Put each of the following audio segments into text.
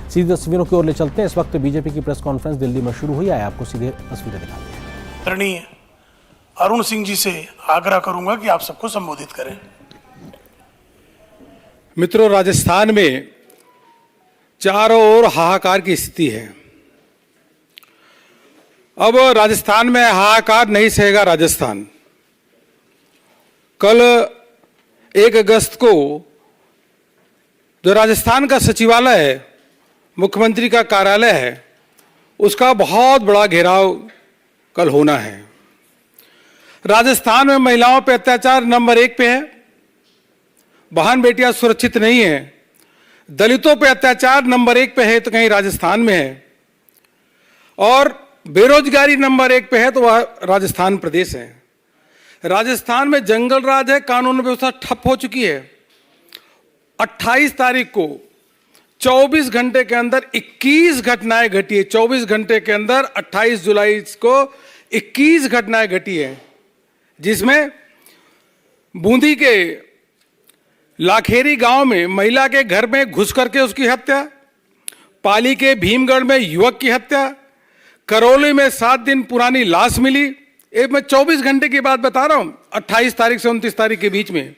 सीधी तस्वीरों की ओर ले चलते हैं। इस वक्त बीजेपी की प्रेस कॉन्फ्रेंस दिल्ली में शुरू हुई है। आपको सीधे तस्वीरें दिखाते हैं। आदरणीय अरुण सिंह जी से आग्रह करूंगा कि आप सबको संबोधित करें। मित्रों, राजस्थान में चारों ओर हाहाकार की स्थिति है। अब राजस्थान में हाहाकार नहीं सहेगा राजस्थान। कल 1 अगस्त को जो राजस्थान का सचिवालय है, मुख्यमंत्री का कार्यालय है, उसका बहुत बड़ा घेराव कल होना है। राजस्थान में महिलाओं पर अत्याचार नंबर 1 पे है। बहन बेटियां सुरक्षित नहीं है। दलितों पे अत्याचार नंबर 1 पे है तो कहीं राजस्थान में है। और बेरोजगारी नंबर 1 पे है तो वह राजस्थान प्रदेश है। राजस्थान में जंगल राज है, कानून व्यवस्था ठप हो चुकी है। 28 तारीख को 24 घंटे के अंदर 21 घटनाएं घटी है। 24 घंटे के अंदर 28 जुलाई को 21 घटनाएं घटी है, जिसमें बूंदी के लाखेरी गांव में महिला के घर में घुस करके उसकी हत्या, पाली के भीमगढ़ में युवक की हत्या, करौली में 7 दिन पुरानी लाश मिली। एक मैं 24 घंटे की बात बता रहा हूं, 28 तारीख से 29 तारीख के बीच में।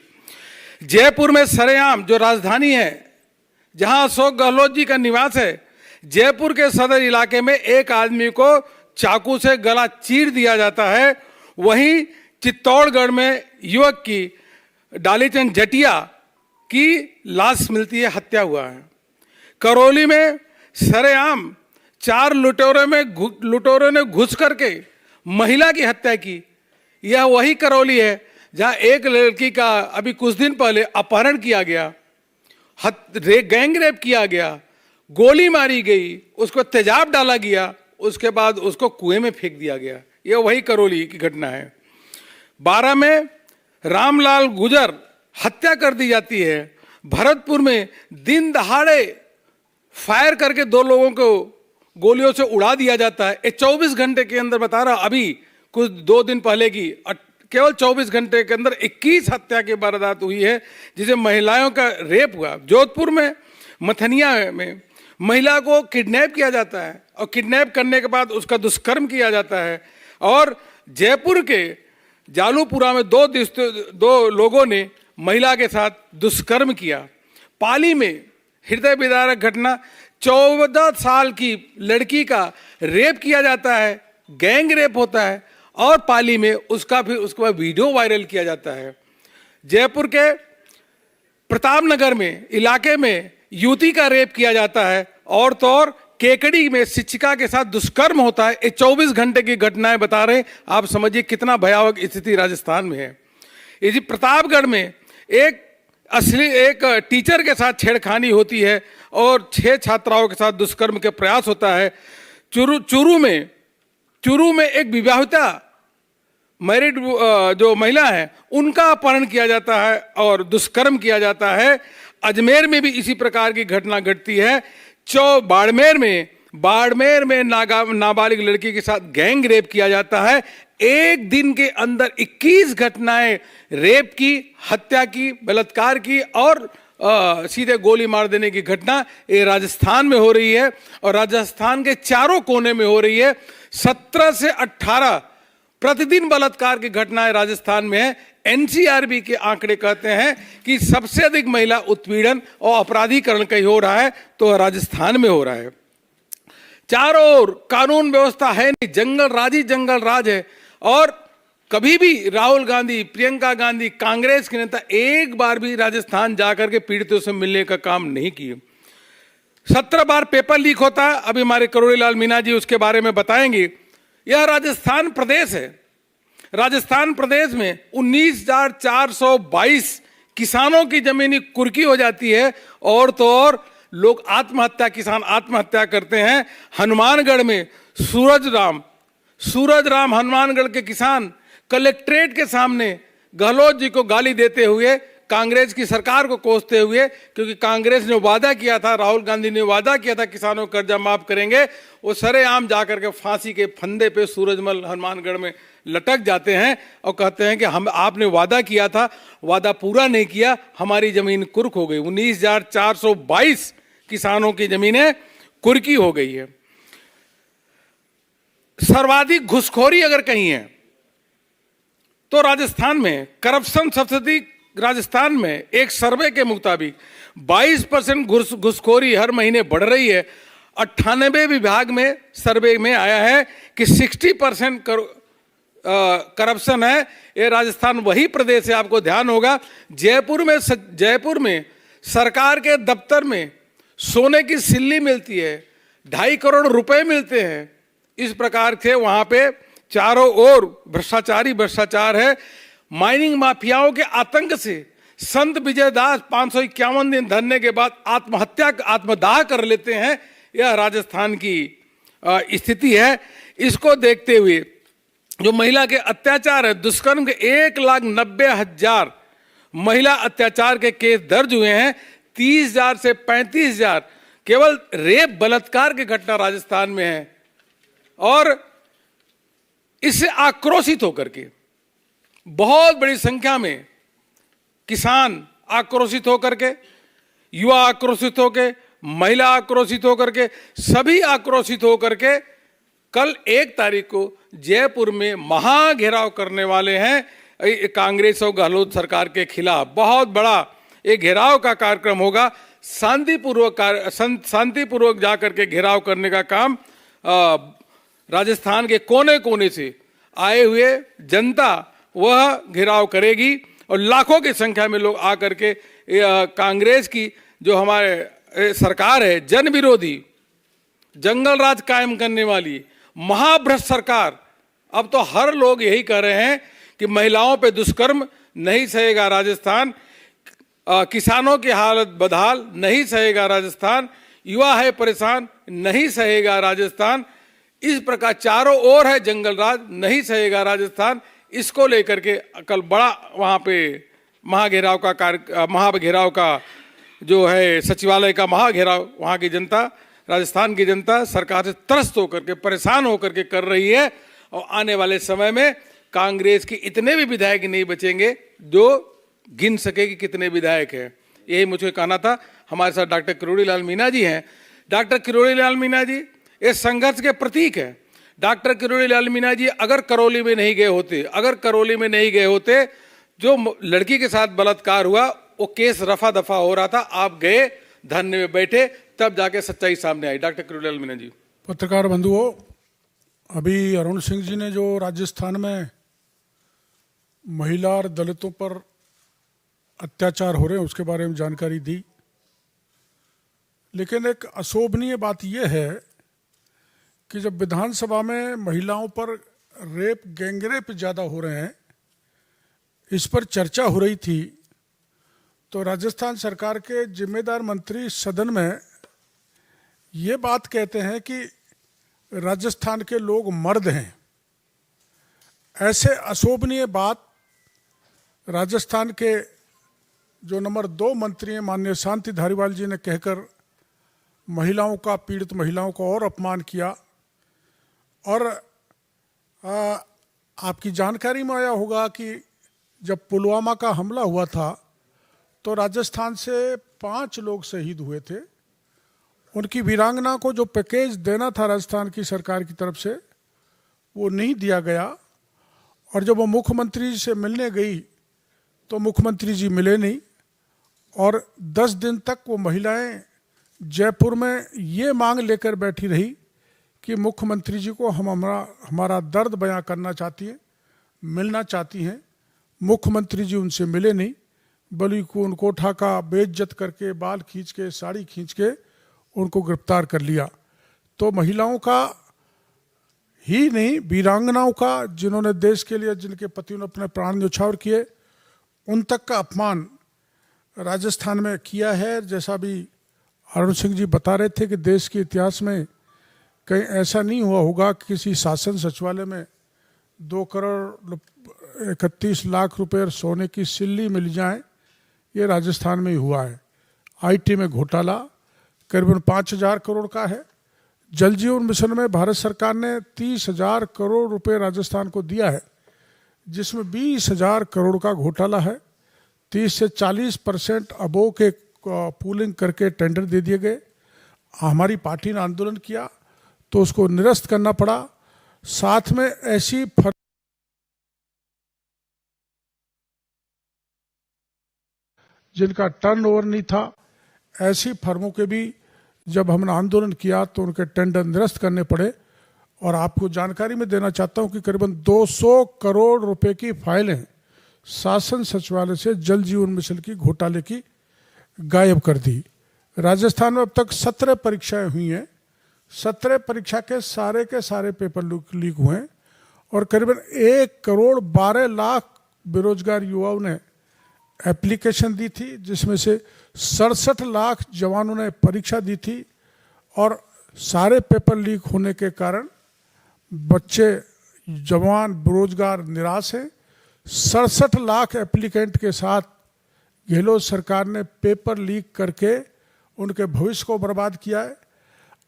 जयपुर में सरेआम, जो राजधानी है जहां अशोक गहलोत जी का निवास है, जयपुर के सदर इलाके में एक आदमी को चाकू से गला चीर दिया जाता है। वहीं चित्तौड़गढ़ में युवक की डालीचंद जटिया की लाश मिलती है, हत्या हुआ है। करौली में सरेआम 4 लुटेरों ने घुस करके महिला की हत्या की। यह वही करौली है जहां एक लड़की का अभी कुछ दिन पहले अपहरण किया गया, गैंग रेप किया गया, गोली मारी गई, उसको तेजाब डाला गया, उसके बाद उसको कुएं में फेंक दिया गया। यह वही करौली की घटना है। 12 में रामलाल गुजर हत्या कर दी जाती है। भरतपुर में दिन दहाड़े फायर करके 2 लोगों को गोलियों से उड़ा दिया जाता है। 24 घंटे के अंदर बता रहा, अभी कुछ 2 दिन पहले की केवल 24 घंटे के अंदर 21 हत्या की वारदात हुई है, जिसे महिलाओं का रेप हुआ। जोधपुर में मथनिया में महिला को किडनैप किया जाता है और किडनैप करने के बाद उसका दुष्कर्म किया जाता है। और जयपुर के जालूपुरा में 2 लोगों ने महिला के साथ दुष्कर्म किया। पाली में हृदय विदारक घटना, 14 साल की लड़की का रेप किया जाता है, गैंग रेप होता है और पाली में उसका बाद वीडियो वायरल किया जाता है। जयपुर के प्रतापनगर में इलाके में युवती का रेप किया जाता है और तो और केकड़ी में शिक्षिका के साथ दुष्कर्म होता है। 24 घंटे की घटनाएं बता रहे हैं। आप समझिए कितना भयावह स्थिति राजस्थान में है। इसी प्रतापगढ़ में एक टीचर के साथ छेड़खानी होती है और 6 छात्राओं के साथ दुष्कर्म के प्रयास होता है। चूरू में एक विवाहिता मैरिड जो महिला है, उनका अपहरण किया जाता है और दुष्कर्म किया जाता है। अजमेर में भी इसी प्रकार की घटना घटती है। बाड़मेर में नाबालिग लड़की के साथ गैंग रेप किया जाता है। एक दिन के अंदर 21 घटनाएं रेप की, हत्या की, बलात्कार की और सीधे गोली मार देने की घटना ये राजस्थान में हो रही है और राजस्थान के चारों कोने में हो रही है। 17 से 18 प्रतिदिन बलात्कार की घटनाएं राजस्थान में है। एनसीआरबी के आंकड़े कहते हैं कि सबसे अधिक महिला उत्पीड़न और अपराधीकरण कहीं हो रहा है तो राजस्थान में हो रहा है। चारों ओर कानून व्यवस्था है नहीं, जंगल राज है। और कभी भी राहुल गांधी, प्रियंका गांधी, कांग्रेस के नेता एक बार भी राजस्थान जाकर के पीड़ितों से मिलने का काम नहीं किए। 17 बार पेपर लीक होता है। अभी हमारे करोड़ी लाल मीणा जी उसके बारे में बताएंगे। यह राजस्थान प्रदेश है। राजस्थान प्रदेश में 19,422 किसानों की जमीनी कुर्की हो जाती है और तो और लोग किसान आत्महत्या करते हैं। हनुमानगढ़ में सूरज राम हनुमानगढ़ के किसान कलेक्ट्रेट के सामने गहलोत जी को गाली देते हुए, कांग्रेस की सरकार को कोसते हुए, क्योंकि कांग्रेस ने वादा किया था, राहुल गांधी ने वादा किया था किसानों का कर्जा माफ करेंगे, वो सरेआम जाकर के फांसी के फंदे पे सूरजमल हनुमानगढ़ में लटक जाते हैं और कहते हैं कि आपने वादा किया था, वादा पूरा नहीं किया, हमारी जमीन कुर्क हो गई। 19,422 किसानों की जमीनें कुर्की हो गई है। सर्वाधिक घुसखोरी अगर कहीं है तो राजस्थान में, करप्शन सबसे अधिक राजस्थान में। एक सर्वे के मुताबिक 22% घुसखोरी हर महीने बढ़ रही है। 98 विभाग में सर्वे में आया है कि 60% करप्शन है। ये राजस्थान वही प्रदेश है, आपको ध्यान होगा, जयपुर में सरकार के दफ्तर में सोने की सिल्ली मिलती है, 2.5 करोड़ रुपए मिलते हैं। इस प्रकार से वहां पे चारों ओर भ्रष्टाचार है। माइनिंग माफियाओं के आतंक से संत विजयदास 551 दिन धरने के बाद आत्मदाह कर लेते हैं। यह राजस्थान की स्थिति है। इसको देखते हुए जो महिला के अत्याचार है, दुष्कर्म के 1,90,000 महिला अत्याचार के केस दर्ज हुए हैं। 30,000 से 35,000 केवल रेप बलात्कार की घटना राजस्थान में है। और इससे आक्रोशित होकर के बहुत बड़ी संख्या में किसान आक्रोशित होकर के, युवा आक्रोशित होकर, महिला आक्रोशित होकर के, सभी आक्रोशित होकर के कल 1 तारीख को जयपुर में महाघेराव करने वाले हैं। कांग्रेस और गहलोत सरकार के खिलाफ बहुत बड़ा एक घेराव का कार्यक्रम होगा। शांतिपूर्वक जाकर के घेराव करने का काम राजस्थान के कोने कोने से आए हुए जनता वह घेराव करेगी और लाखों की संख्या में लोग आकर के कांग्रेस की जो हमारे सरकार है, जन विरोधी, जंगल राज कायम करने वाली महाभ्रष्ट सरकार, अब तो हर लोग यही कह रहे हैं कि महिलाओं पे दुष्कर्म नहीं सहेगा राजस्थान, किसानों की हालत बदहाल नहीं सहेगा राजस्थान, युवा है परेशान नहीं सहेगा राजस्थान। इस प्रकार चारों ओर है जंगल राज, नहीं सहेगा राजस्थान। इसको लेकर के कल बड़ा वहां पे महाघेराव का जो है सचिवालय का महाघेराव वहां की जनता, राजस्थान की जनता सरकार से त्रस्त होकर के, परेशान होकर के कर रही है। और आने वाले समय में कांग्रेस के इतने भी विधायक नहीं बचेंगे जो गिन सके कि कितने विधायक हैं। यही मुझे कहना था। हमारे साथ डॉक्टर किरोड़ी लाल मीणा जी हैं। डॉक्टर किरोड़ी लाल मीणा जी ये संघर्ष के प्रतीक है। डॉक्टर किरोड़ी लाल मीणा जी अगर करौली में नहीं गए होते, जो लड़की के साथ बलात्कार हुआ वो केस रफा दफा हो रहा था, आप गए, धरने में बैठे, तब जाके सच्चाई सामने आई। डॉक्टर किरोड़ी लाल मीणा जी। पत्रकार बंधुओं, अभी अरुण सिंह जी ने जो राजस्थान में महिला और दलितों पर अत्याचार हो रहे हैं उसके बारे में जानकारी दी, लेकिन एक अशोभनीय बात यह है कि जब विधानसभा में महिलाओं पर रेप, गैंगरेप ज़्यादा हो रहे हैं, इस पर चर्चा हो रही थी, तो राजस्थान सरकार के जिम्मेदार मंत्री सदन में ये बात कहते हैं कि राजस्थान के लोग मर्द हैं। ऐसे अशोभनीय बात राजस्थान के जो नंबर 2 मंत्री हैं माननीय शांति धारीवाल जी ने कहकर महिलाओं का, पीड़ित महिलाओं का और अपमान किया। और आपकी जानकारी में आया होगा कि जब पुलवामा का हमला हुआ था तो राजस्थान से 5 लोग शहीद हुए थे। उनकी वीरांगना को जो पैकेज देना था राजस्थान की सरकार की तरफ से वो नहीं दिया गया। और जब वो मुख्यमंत्री जी से मिलने गई तो मुख्यमंत्री जी मिले नहीं। और 10 दिन तक वो महिलाएं जयपुर में ये मांग लेकर बैठी रही कि मुख्यमंत्री जी को हमारा दर्द बयां करना चाहती हैं, मिलना चाहती हैं। मुख्यमंत्री जी उनसे मिले नहीं, बल्कि उनको उठा का बेइज्जत करके, बाल खींच के, साड़ी खींच के उनको गिरफ्तार कर लिया। तो महिलाओं का ही नहीं, वीरांगनाओं का, जिन्होंने देश के लिए, जिनके पतियों ने अपने प्राण न्यौछावर किए, उन तक का अपमान राजस्थान में किया है। जैसा भी अरुण सिंह जी बता रहे थे कि देश के इतिहास में कहीं ऐसा नहीं हुआ होगा कि किसी शासन सचिवालय में 2 करोड़ 31 लाख रुपए सोने की सिल्ली मिल जाए। ये राजस्थान में ही हुआ है। आईटी में घोटाला करीबन 5,000 करोड़ का है। जल जीवन मिशन में भारत सरकार ने 30,000 करोड़ रुपए राजस्थान को दिया है, जिसमें 20,000 करोड़ का घोटाला है। 30 से 40% अबोव के पूलिंग करके टेंडर दे दिए गए। हमारी पार्टी ने आंदोलन किया तो उसको निरस्त करना पड़ा। साथ में ऐसी जिनका टर्नओवर नहीं था, ऐसी फर्मों के भी जब हमने आंदोलन किया तो उनके टेंडर निरस्त करने पड़े। और आपको जानकारी में देना चाहता हूं कि करीबन 200 करोड़ रुपए की फाइलें शासन सचिवालय से जल जीवन मिशन की घोटाले की गायब कर दी। राजस्थान में अब तक 17 परीक्षाएं हुई हैं। 17 परीक्षा के सारे पेपर लीक हुए हैं और करीबन 1 करोड़ 12 लाख बेरोजगार युवाओं ने एप्लीकेशन दी थी, जिसमें से 67 लाख जवानों ने परीक्षा दी थी। और सारे पेपर लीक होने के कारण बच्चे जवान बेरोजगार निराश हैं। 67 लाख एप्लीकेंट के साथ गहलोत सरकार ने पेपर लीक करके उनके भविष्य को बर्बाद किया है।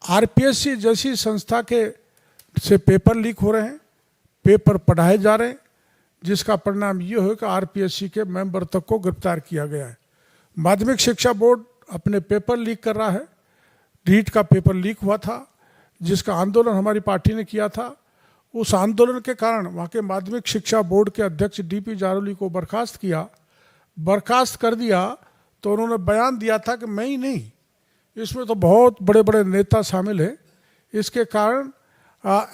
आरपीएससी जैसी संस्था के से पेपर लीक हो रहे हैं, पेपर पढ़ाए जा रहे हैं, जिसका परिणाम ये हो कि आरपीएससी के मेंबर तक को गिरफ्तार किया गया है। माध्यमिक शिक्षा बोर्ड अपने पेपर लीक कर रहा है। रीट का पेपर लीक हुआ था, जिसका आंदोलन हमारी पार्टी ने किया था। उस आंदोलन के कारण वहाँ के माध्यमिक शिक्षा बोर्ड के अध्यक्ष डीपी जारोली को बर्खास्त कर दिया। तो उन्होंने बयान दिया था कि मैं ही नहीं, इसमें तो बहुत बड़े बड़े नेता शामिल हैं। इसके कारण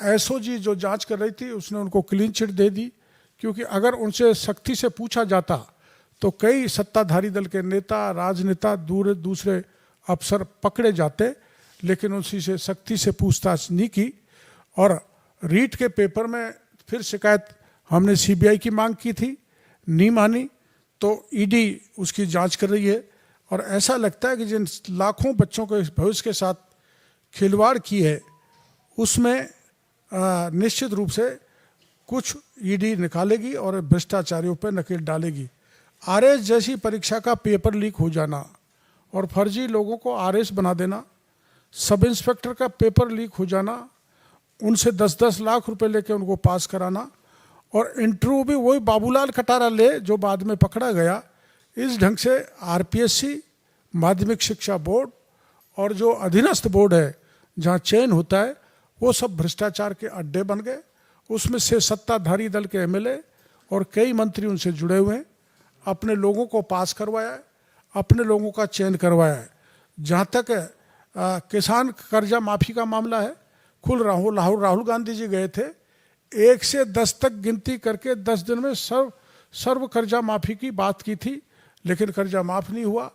एसओजी जो जांच कर रही थी उसने उनको क्लीन चिट दे दी, क्योंकि अगर उनसे सख्ती से पूछा जाता तो कई सत्ताधारी दल के नेता, राजनेता, दूसरे अफसर पकड़े जाते, लेकिन उसी से सख्ती से पूछताछ नहीं की। और रीट के पेपर में फिर शिकायत हमने सीबीआई की मांग की थी, नहीं मानी, तो ईडी उसकी जांच कर रही है। और ऐसा लगता है कि जिन लाखों बच्चों के भविष्य के साथ खिलवाड़ की है, उसमें निश्चित रूप से कुछ ईडी निकालेगी और भ्रष्टाचारियों पर नकेल डालेगी। आरएस जैसी परीक्षा का पेपर लीक हो जाना और फर्जी लोगों को आरएस बना देना, सब इंस्पेक्टर का पेपर लीक हो जाना, उनसे 10-10 लाख रुपए लेके उनको पास कराना, और इंटरव्यू भी वही बाबूलाल कटारा ले जो बाद में पकड़ा गया। इस ढंग से आरपीएससी, माध्यमिक शिक्षा बोर्ड और जो अधीनस्थ बोर्ड है जहाँ चयन होता है, वो सब भ्रष्टाचार के अड्डे बन गए। उसमें से सत्ताधारी दल के एमएलए और कई मंत्री उनसे जुड़े हुए हैं। अपने लोगों को पास करवाया है, अपने लोगों का चयन करवाया है। जहाँ तक किसान कर्जा माफी का मामला है, खुद राहुल गांधी जी गए थे, 1 से 10 तक गिनती करके 10 दिन में सर्व कर्जा माफी की बात की थी, लेकिन कर्जा माफ नहीं हुआ।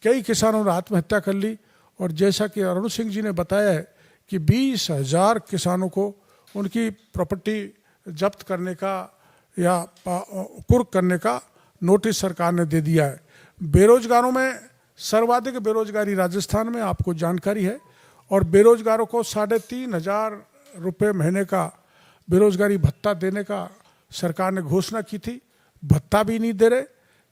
कई किसानों ने आत्महत्या कर ली। और जैसा कि अरुण सिंह जी ने बताया है कि 20,000 किसानों को उनकी प्रॉपर्टी जब्त करने का या कुर्क करने का नोटिस सरकार ने दे दिया है। बेरोजगारों में सर्वाधिक बेरोजगारी राजस्थान में, आपको जानकारी है। और बेरोजगारों को 3,500 रुपये महीने का बेरोजगारी भत्ता देने का सरकार ने घोषणा की थी, भत्ता भी नहीं दे रहे।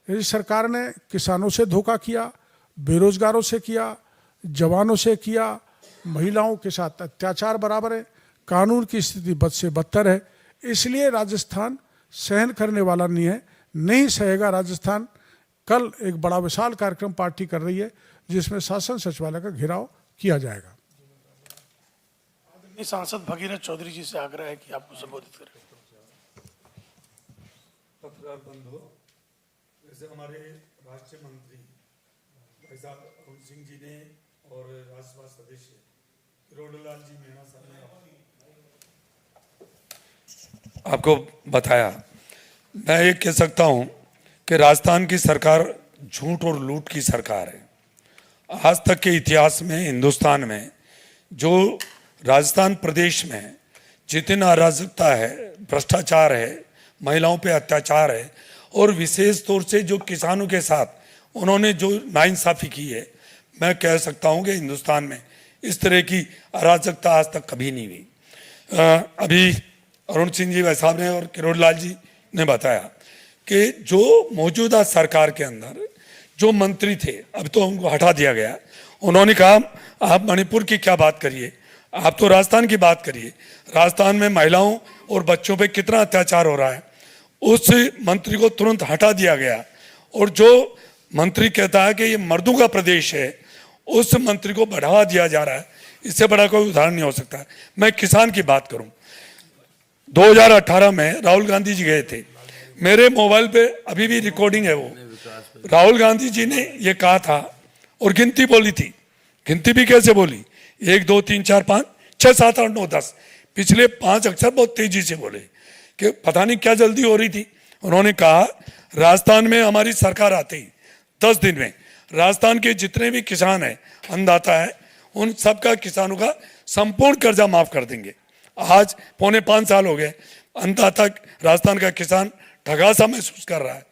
इस सरकार ने किसानों से धोखा किया, बेरोजगारों से किया, जवानों से किया, महिलाओं के साथ अत्याचार बराबर है, कानून की स्थिति बद से बदतर है। इसलिए राजस्थान सहन करने वाला नहीं सहेगा राजस्थान। कल एक बड़ा विशाल कार्यक्रम पार्टी कर रही है, जिसमें शासन सचिवालय का घेराव किया जाएगा। सांसद भगीरथ चौधरी जी से आग्रह है कि आपको संबोधित करें। पत्रकार बंधु, जैसे हमारे राष्ट्रीय मंत्री भाई साहब अरुण सिंह जी ने और राज्यसभा सदस्य किरोड़ीलाल जी मीणा साहब ने आपको बताया, मैं ये कह सकता हूँ कि राजस्थान की सरकार झूठ और लूट की सरकार है। आज तक के इतिहास में हिंदुस्तान में जो राजस्थान प्रदेश में जितनी अराजकता है, भ्रष्टाचार है, महिलाओं पे अत्याचार है, और विशेष तौर से जो किसानों के साथ उन्होंने जो नाइंसाफ़ी की है, मैं कह सकता हूँ कि हिंदुस्तान में इस तरह की अराजकता आज तक कभी नहीं हुई। अभी अरुण सिंह जी भाई साहब ने और किरोड़ीलाल जी ने बताया कि जो मौजूदा सरकार के अंदर जो मंत्री थे, अब तो उनको हटा दिया गया। उन्होंने कहा आप मणिपुर की क्या बात करिए, आप तो राजस्थान की बात करिए। राजस्थान में महिलाओं और बच्चों पे कितना अत्याचार हो रहा है, उस मंत्री को तुरंत हटा दिया गया। और जो मंत्री कहता है कि ये मर्दों का प्रदेश है, उस मंत्री को बढ़ावा दिया जा रहा है, इससे बड़ा कोई उदाहरण नहीं हो सकता है। मैं किसान की बात करूं, 2018 में राहुल गांधी जी गए थे, मेरे मोबाइल पे अभी भी रिकॉर्डिंग है वो, राहुल गांधी जी ने ये कहा था और गिनती बोली थी, गिनती भी कैसे बोली, 1 2 3 4 5 6 7 8 9 10, पिछले 5 अक्षर बहुत तेजी से बोले कि पता नहीं क्या जल्दी हो रही थी। उन्होंने कहा राजस्थान में हमारी सरकार आते ही 10 दिन में राजस्थान के जितने भी किसान हैं, अन्नदाता है, उन सबका किसानों का संपूर्ण कर्जा माफ कर देंगे। आज 4.25 साल हो गए, अन्नदाता राजस्थान का किसान ठगा सा महसूस कर रहा है।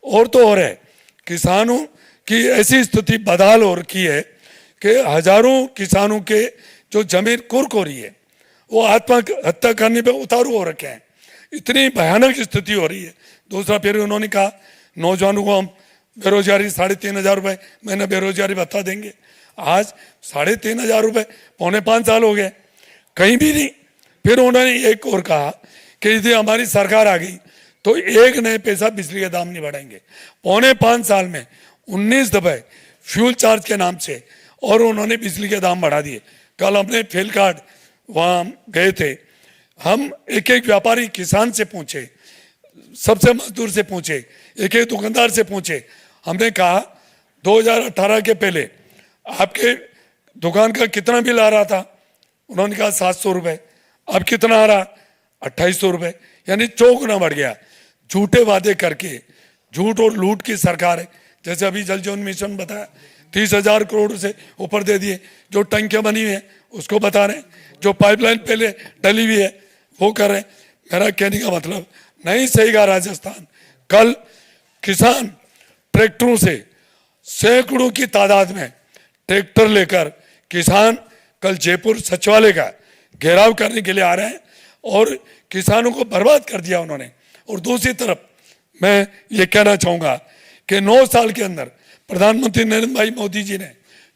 और तो और है, किसानों की ऐसी स्थिति बदहाल हो रखी है कि हजारों किसानों के जो जमीन कुर्क हो रही है, वो आत्महत्या करने पे उतारू हो रखे हैं। इतनी भयानक स्थिति हो रही है। दूसरा फिर उन्होंने कहा नौजवानों को हम बेरोजगारी 3,500 रुपये महीना बेरोजगारी भत्ता देंगे। आज 3,500 रुपये 4.25 साल हो गए, कहीं भी नहीं। फिर उन्होंने एक और कहा कि यदि हमारी सरकार आ गई तो 1 नए पैसा बिजली के दाम नहीं बढ़ाएंगे। 4.25 साल में 19 दफे फ्यूल चार्ज के नाम से और उन्होंने बिजली के दाम बढ़ा दिए। कल हमने फेल कार्ड वहाँ गए थे, हम एक एक व्यापारी किसान से पूछे, सबसे मजदूर से पूछे, एक एक दुकानदार से पूछे। हमने कहा 2018 के पहले आपके दुकान का कितना बिल आ रहा था? उन्होंने कहा 700 रुपये। अब कितना आ रहा? 2800 रुपये, यानी 4 गुना बढ़ गया। झूठे वादे करके, झूठ और लूट की सरकार है। जैसे अभी जल जीवन मिशन बताया, 30,000 करोड़ से ऊपर दे दिए। जो टंकियां बनी हुई है उसको बता रहे हैं, जो पाइपलाइन पहले डली हुई है वो कर रहे हैं। मेरा कहने का मतलब नहीं सहेगा राजस्थान। कल किसान ट्रैक्टरों से सैकड़ों की तादाद में ट्रैक्टर लेकर किसान कल जयपुर सचिवालय का घेराव करने के लिए आ रहे हैं और किसानों को बर्बाद कर दिया उन्होंने। और दूसरी तरफ मैं ये कहना चाहूंगा कि 9 साल के अंदर प्रधानमंत्री नरेंद्र भाई मोदी जी ने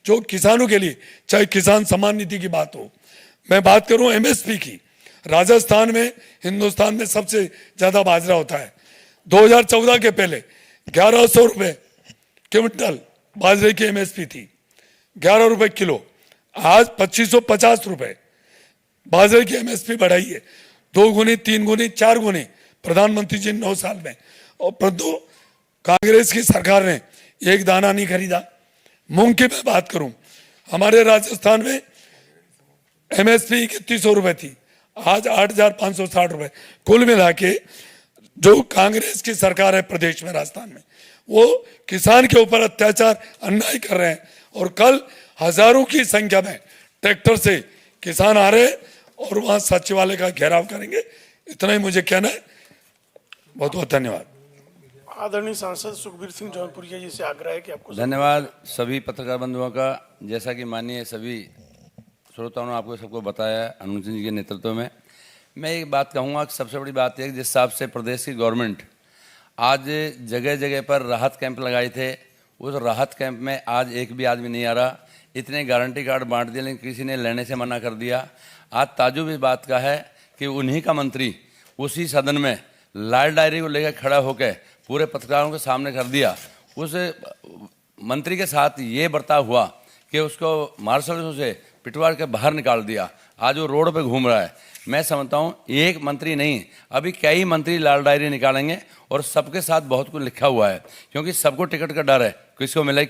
जो किसानों के लिए, चाहे किसान सम्मान निधि की बात हो, मैं बात करूं एमएसपी की, राजस्थान में हिंदुस्तान में सबसे ज्यादा बाजरा होता है। 2014 के पहले 1100 रुपये क्विंटल बाजरे की एमएसपी थी, 11 रुपये किलो। आज 2550 रुपये बाजरे की एमएसपी बढ़ाई है, 2 गुनी 3 गुनी 4 गुनी प्रधानमंत्री जी 9 साल में। और परंतु कांग्रेस की सरकार ने एक दाना नहीं खरीदा। मूंग की मैं बात करूं, हमारे राजस्थान में एमएसपी 3100 रुपये थी, आज 8,560 रुपये। कुल मिला के जो कांग्रेस की सरकार है प्रदेश में, राजस्थान में, वो किसान के ऊपर अत्याचार अन्याय कर रहे हैं। और कल हजारों की संख्या में ट्रैक्टर से किसान आ रहे हैं और वहां सचिवालय का घेराव करेंगे। इतना ही मुझे कहना है। बहुत बहुत धन्यवाद। आदरणीय सांसद सुखबीर सिंह जौनपुरिया जी से आग्रह है कि आपको धन्यवाद सभी पत्रकार बंधुओं का। जैसा कि माननीय सभी श्रोताओं ने आपको सबको बताया अनुज जी के नेतृत्व में, मैं एक बात कहूँगा कि सबसे बड़ी बात यह है कि जिस हिसाब से प्रदेश की गवर्नमेंट आज जगह जगह पर राहत कैंप लगाए थे, उस राहत कैंप में आज एक भी आदमी नहीं आ रहा। इतने गारंटी कार्ड बांट दिए लेकिन किसी ने लेने से मना कर दिया। आज ताजुब इस बात का है कि उन्हीं का मंत्री उसी सदन में लाल डायरी को लेकर खड़ा होकर पूरे पत्रकारों के सामने कर दिया। उस मंत्री के साथ ये बर्ताव हुआ कि उसको मार्शल से पिटवार के बाहर निकाल दिया। आज वो रोड पे घूम रहा है। मैं समझता हूँ एक मंत्री नहीं, अभी कई मंत्री लाल डायरी निकालेंगे और सबके साथ बहुत कुछ लिखा हुआ है, क्योंकि सबको टिकट का डर है किसको मिले।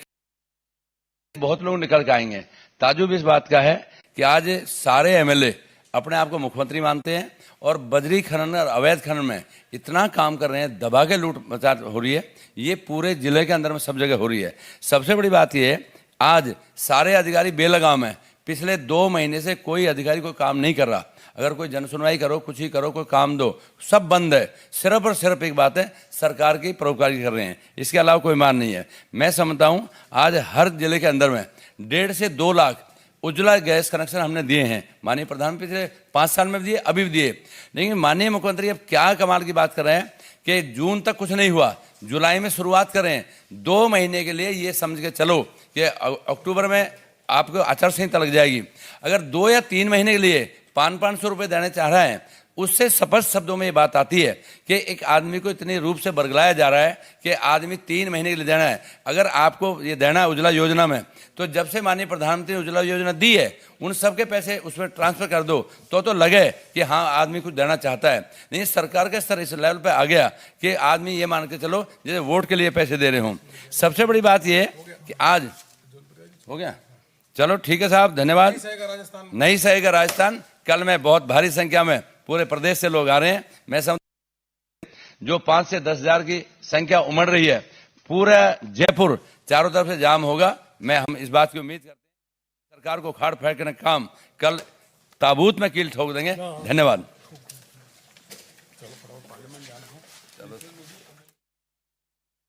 बहुत लोग निकल के आएंगे। ताजुब इस बात का है कि आज सारे एमएलए अपने आप को मुख्यमंत्री मानते हैं और बजरी खनन और अवैध खनन में इतना काम कर रहे हैं, दबा के लूट मचा हो रही है। ये पूरे जिले के अंदर में सब जगह हो रही है। सबसे बड़ी बात यह है आज सारे अधिकारी बेलगाम है। पिछले 2 महीने से कोई अधिकारी कोई काम नहीं कर रहा। अगर कोई जन सुनवाई करो, कुछ ही करो, कोई काम दो, सब बंद है। सिर्फ और सिर्फ एक बात है, सरकार की परोपकारी कर रहे हैं, इसके अलावा कोई मान नहीं है। मैं समझता हूँ आज हर जिले के अंदर में 1.5 से 2 लाख उज्ज्वला गैस कनेक्शन हमने दिए हैं। माननीय प्रधानमंत्री पिछले 5 साल में भी दिए, अभी भी दिए। लेकिन माननीय मुख्यमंत्री अब क्या कमाल की बात कर रहे हैं कि जून तक कुछ नहीं हुआ, जुलाई में शुरुआत कर रहे हैं। 2 महीने के लिए ये समझ के चलो कि अक्टूबर में आपको आचार संहिता लग जाएगी। अगर 2 या 3 महीने के लिए 500-500 रुपये देने चाह रहे हैं उससे स्पष्ट शब्दों में ये बात आती है कि एक आदमी को इतनी रूप से बरगलाया जा रहा है कि आदमी 3 महीने के लिए देना है। अगर आपको ये देना है उज्ज्वला योजना में, तो जब से माननीय प्रधानमंत्री ने उज्ज्वला योजना दी है उन सबके पैसे उसमें ट्रांसफर कर दो तो लगे कि हाँ आदमी कुछ देना चाहता है। नहीं, सरकार का स्तर इस लेवल पे आ गया कि आदमी ये मान के चलो जैसे वोट के लिए पैसे दे रहे हों। सबसे बड़ी बात ये कि आज हो गया, चलो ठीक है साहब, धन्यवाद। नहीं सहेगा राजस्थान। कल में बहुत भारी संख्या में पूरे प्रदेश से लोग आ रहे हैं। मैं समझ जो 5 से 10 हजार की संख्या उमड़ रही है, पूरा जयपुर चारों तरफ से जाम होगा। हम इस बात की उम्मीद करते हैं सरकार को खाड़ फेंकने का काम कल ताबूत में कील ठोक देंगे। धन्यवाद।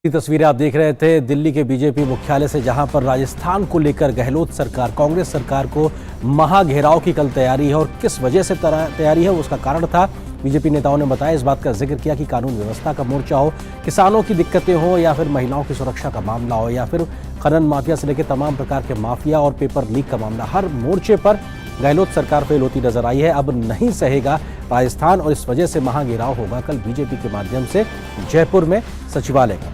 ये तस्वीरें आप देख रहे थे दिल्ली के बीजेपी मुख्यालय से, जहां पर राजस्थान को लेकर गहलोत सरकार, कांग्रेस सरकार को महाघेराव की कल तैयारी है। और किस वजह से तैयारी है उसका कारण था, बीजेपी नेताओं ने बताया। इस बात का जिक्र किया कि कानून व्यवस्था का मोर्चा हो, किसानों की दिक्कतें हो, या फिर महिलाओं की सुरक्षा का मामला हो, या फिर खनन माफिया से लेकर तमाम प्रकार के माफिया और पेपर लीक का मामला, हर मोर्चे पर गहलोत सरकार फेल होती नजर आई है। अब नहीं सहेगा राजस्थान और इस वजह से महाघेराव होगा कल बीजेपी के माध्यम से जयपुर में सचिवालय का।